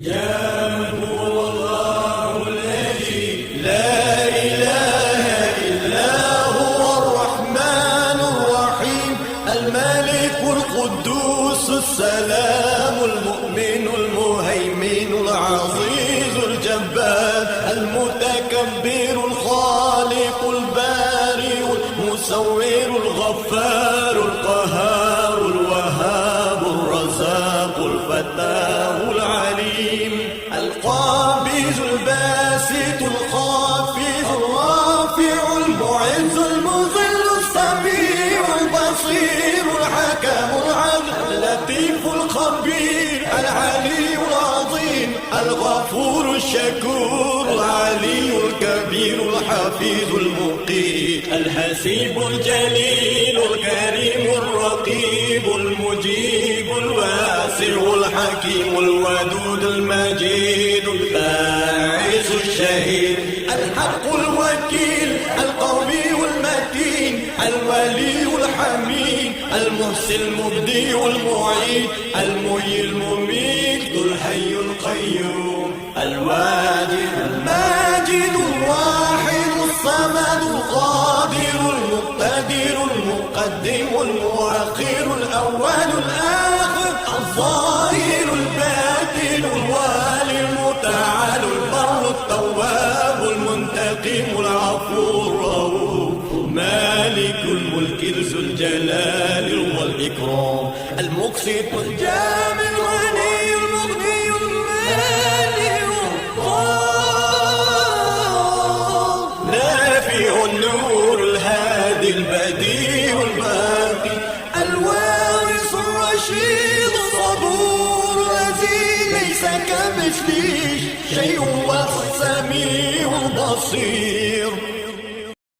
يا من هو الله الذي لا إله إلا هو الرحمن الرحيم الملك القدوس السلام المؤمن المهيمن العزيز الجبار المتكبر الخالق البارئ المصور الغفار القهار الوهاب الرزاق الفتاه العليم القابض الباسط الخافض الرافع المعز المذل السميع البصير الحكم العدل اللطيف الخبير العلي العظيم الغفور الشكور العلي الكبير الحفيظ المقيت الحسيب الجليل الكريم الرقيب المجيب الواسع الحكيم الودود المجيد الباعث الشهيد الحق الوكيل القوي المتين الولي الحميد المحسن المبدي المعيد المحيي المميت ذو الحي القيوم الواجد الماجد الواحد الصمد القادر المقتدر المقدم المؤخر الأول الآخر الظاهر الباطن الوالي المتعال البر التواب المنتقم العفو الرؤوف مالك الملك ذو الجلال والإكرام المقسط الجامع الغني المغني المالي نافع النور الهادي البديع الباقي الوارث الرشيد الصبور الذي ليس كمثله شيء والسميع البصير